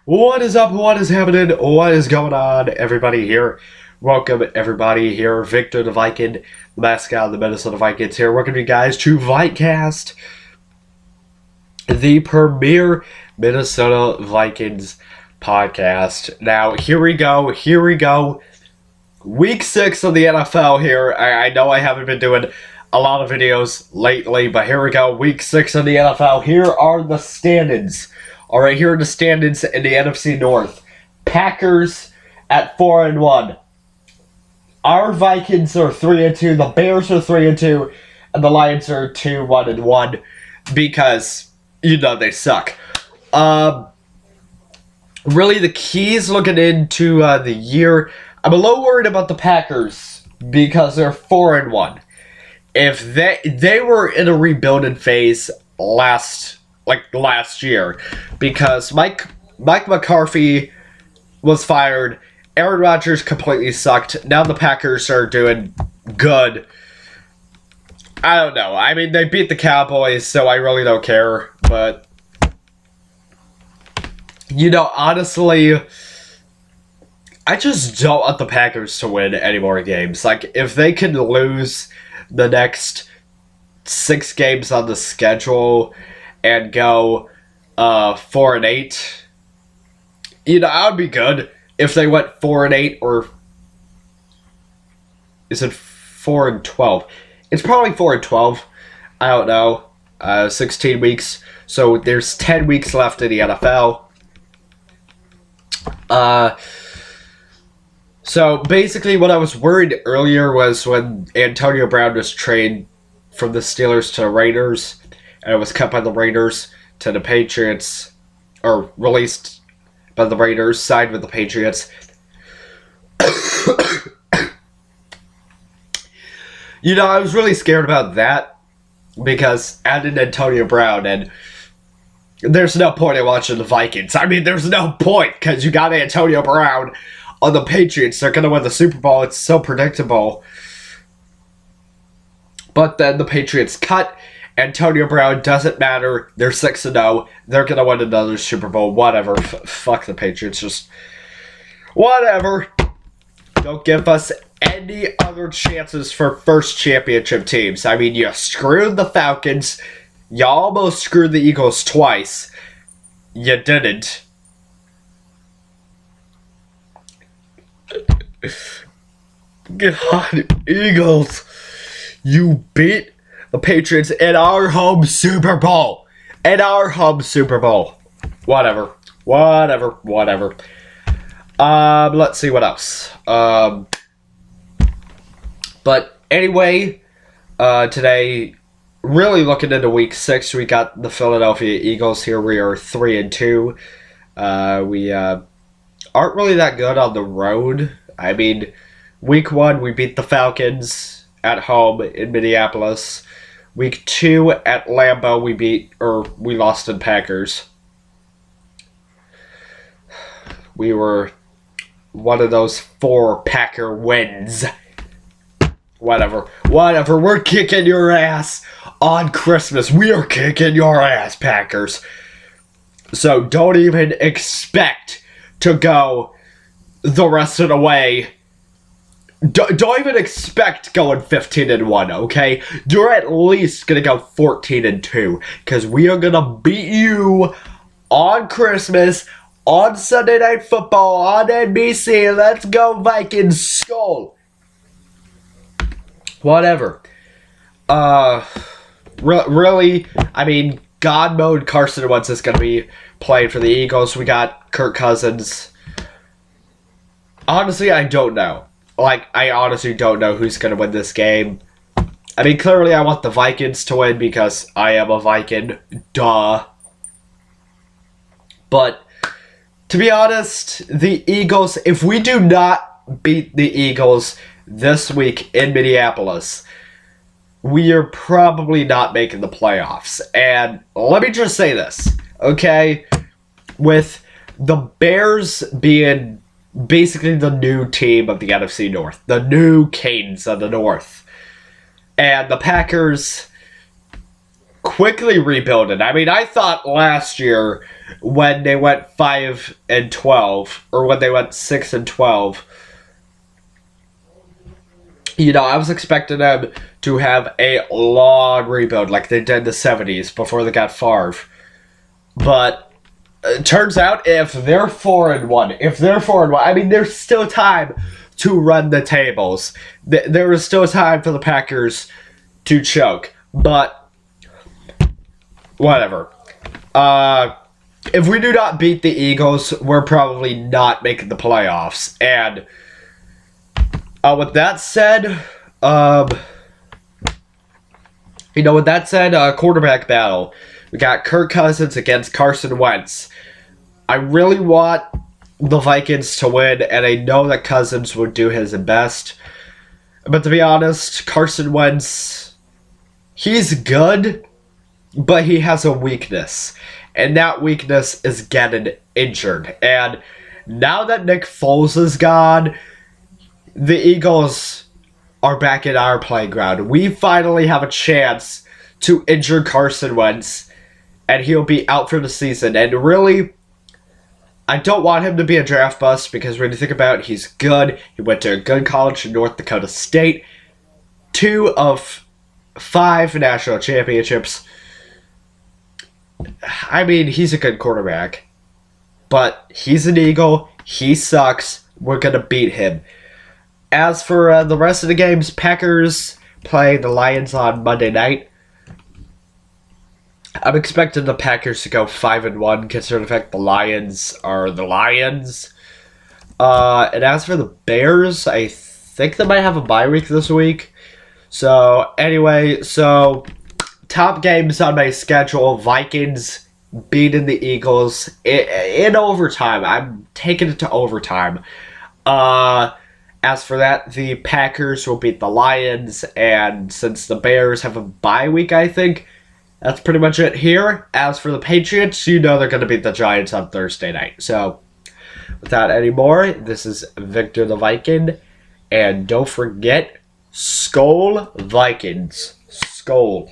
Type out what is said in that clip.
What is up? What is happening? What is going on, everybody here? Welcome, everybody here. Victor the Viking, the mascot of the Minnesota Vikings here. Welcome you guys to Vikecast, the premier Minnesota Vikings podcast. Now, here we go. Week 6 of the NFL here. I know I haven't been doing a lot of videos lately, but here we go. Week 6 of the NFL. Here are the standings. All right, here are the standings in the NFC North. Packers at 4-1. Our Vikings are 3-2. The Bears are 3-2, and the Lions are 2-1 because they suck. Really, the keys looking into the year. I'm a little worried about the Packers because they're 4-1. If they were in a rebuilding phase last year, because Mike McCarthy was fired, Aaron Rodgers completely sucked. Now the Packers are doing good. I don't know. I mean, they beat the Cowboys, so I really don't care. But honestly, I just don't want the Packers to win any more games. Like, if they can lose the next 6 games on the schedule and go 4-8, I would be good if they went 4-8, or is it 4-12? It's probably 4-12. I don't know. 16 weeks, so there's 10 weeks left in the NFL. So basically, what I was worried earlier was when Antonio Brown was traded from the Steelers to the Raiders, and it was cut by the Raiders to the Patriots, or released by the Raiders, signed with the Patriots. I was really scared about that because adding Antonio Brown, and there's no point in watching the Vikings. I mean, there's no point because you got Antonio Brown on the Patriots. They're going to win the Super Bowl. It's so predictable. But then the Patriots cut Antonio Brown. Doesn't matter. They're 6-0. They're going to win another Super Bowl. Whatever. Fuck the Patriots. Just whatever. Don't give us any other chances for first championship teams. I mean, you screwed the Falcons. You almost screwed the Eagles twice. You didn't. God, Eagles. You beat the Patriots in our home Super Bowl. Whatever. Let's see what else. But anyway, today, really looking into week 6, we got the Philadelphia Eagles here. We are 3-2. We aren't really that good on the road. I mean, week 1, we beat the Falcons at home in Minneapolis. Week 2 at Lambeau, we lost to Packers. We were one of those 4 Packer wins. Whatever. We're kicking your ass on Christmas. We are kicking your ass, Packers. So don't even expect to go the rest of the way. Don't even expect going 15-1, okay? You're at least gonna go 14-2, because we are gonna beat you on Christmas, on Sunday Night Football, on NBC. Let's go Vikings, skull. Whatever. Really, I mean, God mode Carson Wentz is gonna be playing for the Eagles. We got Kirk Cousins. Honestly, I don't know. I honestly don't know who's going to win this game. I mean, clearly I want the Vikings to win because I am a Viking. Duh. But, to be honest, the Eagles, if we do not beat the Eagles this week in Minneapolis, we are probably not making the playoffs. And let me just say this, okay? With the Bears being basically the new team of the NFC North, the new Canes of the North, and the Packers quickly rebuilding. I mean, I thought last year when they went 5-12, or when they went 6-12, you know, I was expecting them to have a long rebuild like they did in the 70s before they got Favre. But it turns out if they're 4-1, I mean, there's still time to run the tables. There is still time for the Packers to choke. But whatever. If we do not beat the Eagles, we're probably not making the playoffs. And with that said, quarterback battle. We got Kirk Cousins against Carson Wentz. I really want the Vikings to win, and I know that Cousins would do his best. But to be honest, Carson Wentz, he's good, but he has a weakness. And that weakness is getting injured. And now that Nick Foles is gone, the Eagles are back in our playground. We finally have a chance to injure Carson Wentz, and he'll be out for the season. And really, I don't want him to be a draft bust, because when you think about it, he's good. He went to a good college in North Dakota State. 2 of 5 national championships. I mean, he's a good quarterback. But he's an Eagle. He sucks. We're going to beat him. As for the rest of the games, Packers play the Lions on Monday night. I'm expecting the Packers to go 5-1, considering the fact the Lions are the Lions. And as for the Bears, I think they might have a bye week this week. So, anyway, top games on my schedule. Vikings beating the Eagles in overtime. I'm taking it to overtime. As for that, the Packers will beat the Lions, and since the Bears have a bye week, I think, that's pretty much it here. As for the Patriots, you know they're going to beat the Giants on Thursday night. So, without any more, this is Victor the Viking, and don't forget, Skol Vikings. Skol.